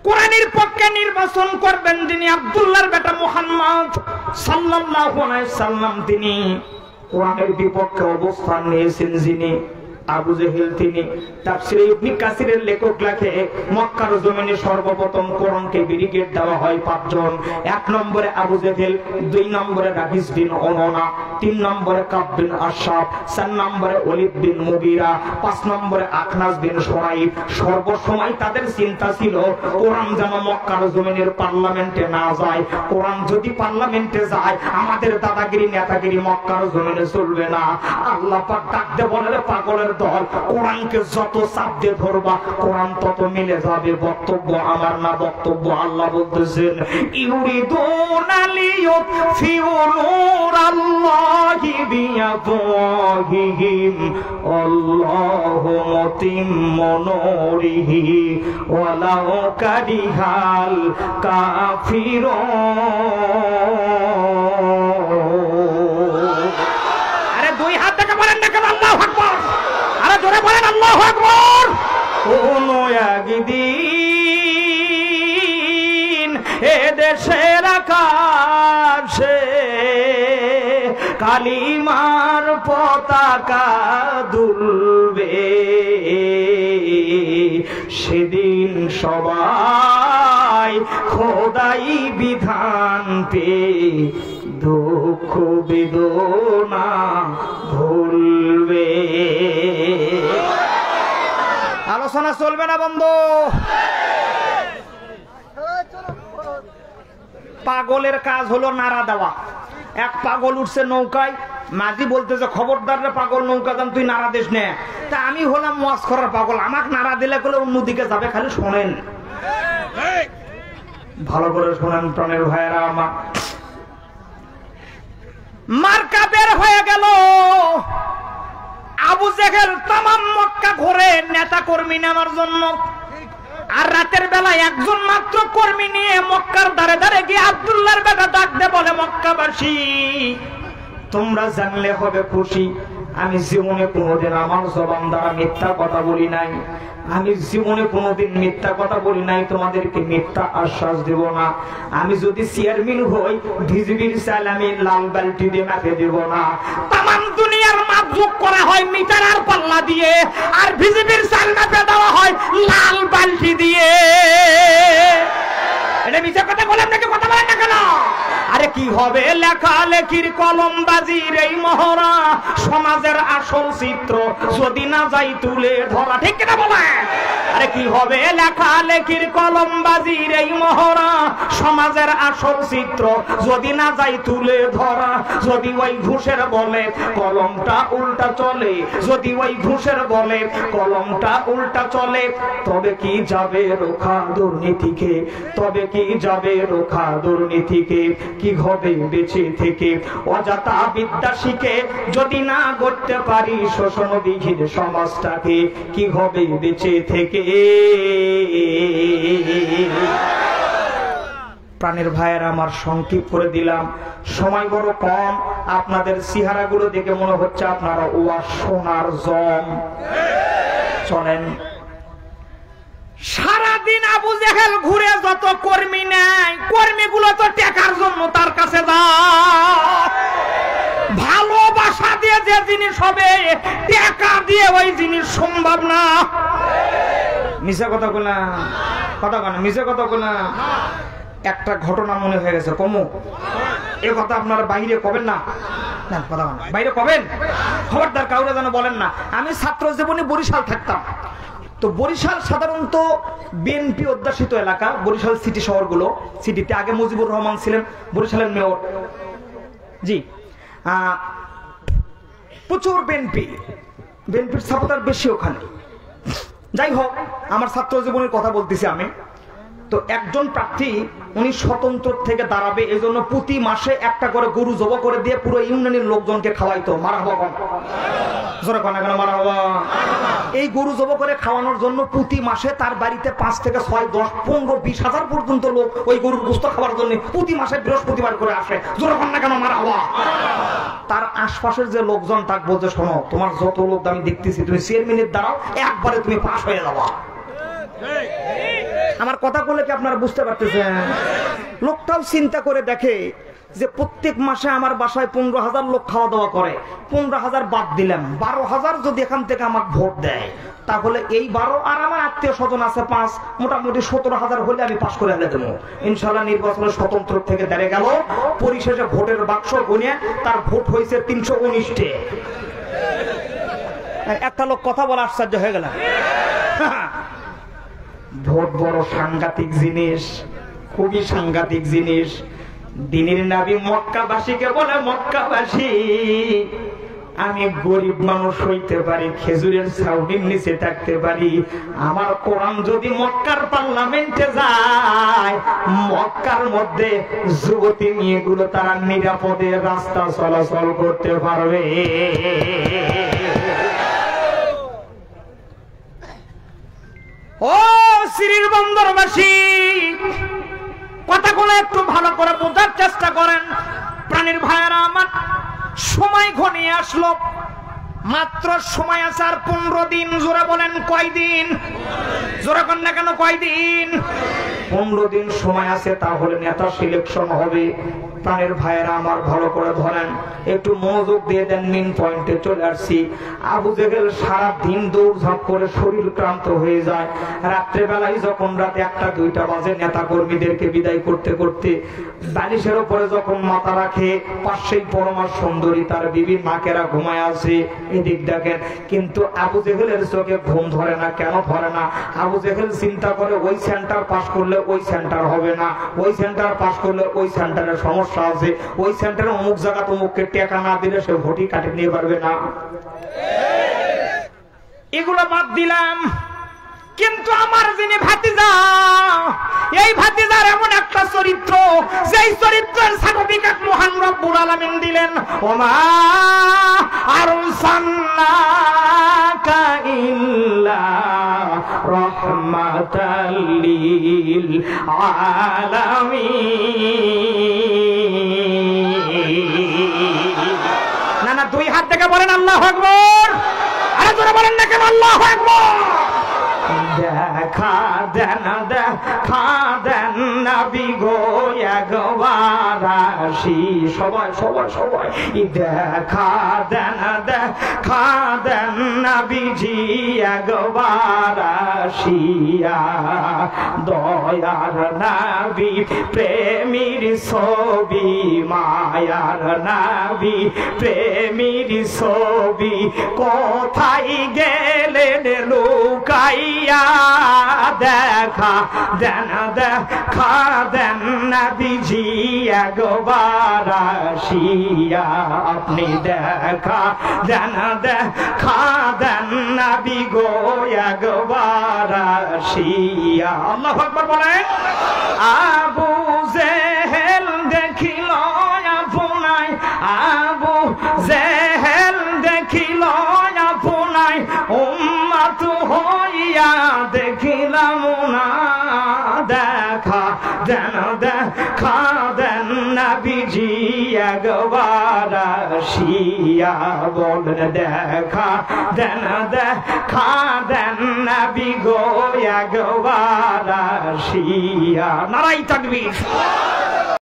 কোরআনের পক্ষে নির্বাচন করবেন যিনি আব্দুল্লাহর বেটা মুহাম্মদ সাল্লাল্লাহু আলাইহি সাল্লাম, তিনি কোরআনের বিপক্ষে অবস্থান নিয়েছেন যিনি আবু জেহেল, তিনি তাফসীরে ইবনে কাসিরের লেখক লেখে মক্কার জমিনে সর্বপ্রথম কোরআনকে ব্রিগেড দেওয়া হয় 5 জন। 1 নম্বরে আবু জেহেল, 2 নম্বরে রাহিস বিন ওনানা, 3 নম্বরে কাব বিন আশরাফ, 4 নম্বরে ওলীদ বিন মুগীরা, 5 নম্বরে আখনাস বিন শুরাইব। সর্বসময় তাদের চিন্তা ছিল কোরআন যেন মক্কার জমিনের পার্লামেন্টে না যায়। কোরআন যদি পার্লামেন্টে যায় আমাদের দাদাগিরি নেতাগিরি মক্কার জমিনে চলবে না। আল্লাহ পাক ডাক দিয়ে বলে, পাগলের দল, কোরআনকে যত চাপ দিয়ে ধরবা কোরআন তত মিলে যাবে। বক্তব্য আমার না, বক্তব্য আল্লাহ বলতেছেন, ইউরিদুনা লিয়ুতফিউ নূরাল্লাহি বিআফওয়াহিহিম আল্লাহু মুতিম্মু নূরিহি ওয়ালাউ কারিহাল কাফিরুন। আরে 2 হাত থেকে বলেন না কেন আল্লাহু আকবার? আরে জোরে বলেন আল্লাহু আকবার। কোন একদিন এ দেশের আকাশে কালিমার পতাকা দুলবে, সেদিন সবাই খোদাই বিধান পেয়ে দুঃখ বেদনা ভুলবে। আলোচনা চলবে না বন্ধু? পাগলের কাজ হলো নাড়া দেওয়া। এক পাগল উঠছে নৌকায়, মাঝি বলতেছে, খবরদার রে পাগল, নৌকা দাম তুই নাড়া দিস না। তা আমি হলাম ওয়াজ করার পাগল, আমাকে নাড়া দিলে বলে অন্যদিকে যাবে। খালি শোনেন, ভালো করে শোনেন প্রাণের ভাইয়েরা আমার। মার্কা বের হয়ে গেল। আবু জেহেল তামাম মক্কা ঘুরে নেতা কর্মী নেওয়ার জন্য, আর রাতের বেলায় একজন মাত্র কর্মী নিয়ে মক্কার ধারে ধারে গিয়ে আব্দুল্লাহর বেটা ডাক দে বলে, মক্কাবাসী তোমরা জানলে হবে খুশি, আমি জীবনে কোনোদিন আমার জবান দ্বারা মিথ্যা কথা বলি নাই। আমি জীবনে কোনোদিন মিথ্যা কথা বলি নাই, তোমাদেরকে মিথ্যা আশ্বাস দেব না। আমি যদি চেয়ারম্যান হই বিজেপির চাল আমি লাল বালতি দিয়ে মাপে দেব না। তামাম দুনিয়ার মাপ যোগ করা হয় মিটার আর পাল্লা দিয়ে, আর বিজেপির চাল মাপে দেওয়া হয় লাল বালতি দিয়ে। এটা মিথ্যা কথা বলেন নাকি? কথা বলেন না কেন? আরে কি হবে লেখালেখির কলমবাজির এই মহড়া, সমাজের আসল চিত্র যদি না যাই তুলে ধরা, ঠিক কিনা বলেন? আরে কি হবে লেখালেখির কলমবাজির এই মহড়া, সমাজের আসল চিত্র যদি না যাই তুলে ধরা। যদি ওই ঘুষের বলে কলমটা উল্টা চলে, যদি ওই ঘুষের বলে কলমটা উল্টা চলে, তবে কি যাবে রোখা দুর্নীতিকে? তবে কি যাবে রোখা দুর্নীতিকে? কি হবে বেঁচে থেকে অযথা বিদ্যা শিখে যদি না গড়তে পারি শোষণবিহীন সমাজটাকে? কি হবে বেঁচে থেকে? প্রাণের ভাইয়েরা আমার সংক্ষিপ্ত করে দিলাম, সময় বড় কম। আপনাদের চেহারাগুলো দেখে মনে হচ্ছে আপনারা ওয়াজ শোনার জম। চলেন, সারাদিন আবু জেহেল ঘুরে যত কর্মী নেয়, কর্মীগুলো তো টাকার জন্য তার কাছে যায়। ভালোবাসা দিয়ে যে জিনিস হবে টাকা দিয়ে ওই জিনিস সম্ভব না। মিছে কথা বলা, কথা বলা, মিছে কথা বলা। একটা ঘটনা মনে হয়ে গেছে, কমু এ কথা আপনারা বাইরে কবেন না, কথা বলা বাইরে কবেন, খবরদার কাউরে যেন বলেন না। আমি ছাত্র জীবনে বরিশাল থাকতাম, তো বরিশাল সাধারণত বিএনপি অধ্যাসিত এলাকা। বরিশাল সিটি শহরগুলো, সিটিতে আগে মুজিবুর রহমান ছিলেন বরিশালের মেয়র, জি, প্রচুর বিএনপির সাপোর্টার বেশি ওখানে। যাই হোক, আমার ছাত্র জীবনের কথা বলতেছি আমি। তো একজন প্রার্থী উনি স্বতন্ত্র থেকে দাঁড়াবে, এই জন্য প্রতি মাসে একটা করে গরু জবাই করে দিয়ে পুরো ইউনিয়নের লোকজনকে খাওয়াইতো। মারহাবা, জোরে কোন কেন মারহাবা। এই গরু জবাই করে খাওয়ানোর জন্য প্রতি মাসে তার বাড়িতে 5 থেকে 6, 10, 15, 20 হাজার পর্যন্ত লোক ওই গরুর গোশত খাওয়ার জন্য প্রতি মাসে বৃহস্পতিবার করে আসে। জোরে কোন কেন মারহাবা। তার আশপাশের যে লোকজন তাক বলতে, শোনো, তোমার যত লোক আমি দেখতেছি, তুমি চেয়ারম্যানের দ্বারাও একবারে তুমি পাস হয়ে যাবা। আমার কথা বলে কি আপনারা বুঝতে পারতেছেন? লোকটাও চিন্তা করে দেখে যে প্রত্যেক মাসে আমার বাসায় 15,000 লোক খাওয়া দাওয়া করে, 15,000 বাদ দিলাম, 12,000 যদি এখান থেকে আমাকে ভোট দেয় তাহলে এই 12 আর আমার আত্মীয় স্বজন আছে 5, মোটামুটি 17,000 হলে আমি পাশ করে এনে দেবো ইনশাল্লাহ। নির্বাচনে স্বতন্ত্র থেকে দাঁড়িয়ে গেল, পরিশেষে ভোটের বাক্স গুনে তার ভোট হয়েছে 319টে। একটা লোক কথা বলা আশ্চর্য হয়ে গেল। ভোট বড় সাংঘাতিক জিনিস, খুবই সাংঘাতিক জিনিস। দিনের নবী মক্কাবাসীকে বলে, মক্কাবাসী আমি গরিব মানুষ হইতে পারি, খেজুরের ছাউনির নিচে থাকতে পারি, আমার কোরআন যদি মক্কার পার্লামেন্টে যায়, মক্কার মধ্যে যুবতী মেয়েগুলো তারা নিরাপদে রাস্তা চলাচল করতে পারবে। ও শ্রীর বন্দরবাসী, কথাগুলো একটু ভালো করে বোঝার চেষ্টা করেন। প্রাণীর ভাইয়েরা আমার, সময় ঘনিয়ে আসলো, মাত্র সময় আছে আর 15 দিন। জোরে বলেন কয়দিন? জোরে কর না কেন, কয়দিন? 15 দিন সময় আছে, তাহলে নেতা সিলেকশন হবে। প্রাণের ভাইয়েরা আমার ভালো করে ধরেন, একটু মনোযোগ দিয়ে দেন, মেইন পয়েন্টে চলে আসছি। আবু জেহেল সারা দিন দৌড়ঝাঁপ করে শরীর ক্লান্ত হয়ে যায়। রাত্রেবেলায় যখন রাত 1টা-2টা বাজে, নেতা কর্মীদেরকে বিদায় করতে করতে বালিশের উপরে যখন মাথা রাখে, পাশেই পরমা সুন্দরী তার বিবি মাকেরা ঘুমায় আছে, এদিক দেখেন। কিন্তু আবু জেহেলের চোখে ঘুম ধরে না। কেন ধরে না? আবু জেহেল চিন্তা করে ওই সেন্টার পাস করলে ওই সেন্টার হবে না, ওই সেন্টার পাস করলে ওই সেন্টারের সমস্যা আছে, ওই সেন্টারে অমুক জায়গা অমুককে টাকা না দিলে সে ভোটই কাটে নিয়ে পারবে না। এগুলো বাদ দিলাম, কিন্তু আমার যিনি ভাতিজা, এই ভাতিজার এমন একটা চরিত্র, যেই চরিত্রের সার্টিফিকেট মহান রব্বুল আলামিন দিলেন, ওমা আরসালনাকা ইল্লা রাহমাতাল লিল আলামিন। না না, 2 হাত থেকে বলেন আল্লাহু আকবার। আরে জোরে বলেন না কেন আল্লাহু আকবার? দেখা দেন, দেখা দেন নবী গো একবার আসি। সবাই সবাই সবাই দেখা দেন, দেখা দেন নবীজি একবার আসিয়া। দয়ার নবী প্রেমীর ছবি, মায়ার নবী প্রেমীর ছবি, কোথায় গেলেন লুকাইয়া? দেখা দেন, দেখা দেন নবীজি একবার আসিয়া। আপনি দেখা দেন, দেখা দেন নবী গো একবার আসিয়া। আল্লাহু আকবার বলেন। আবু জেহেল দেখিল আপনায়, আবু জেহেল দেখিল আপনায়, উম্মত হইয়া দেখিলাম না। দেখা দেন, দেখা দেন নবীজি একবার আসিয়া। বলেন দেখা দেন, দেখা দেন নবী গো একবার আসিয়া। নারাই তাকবীর।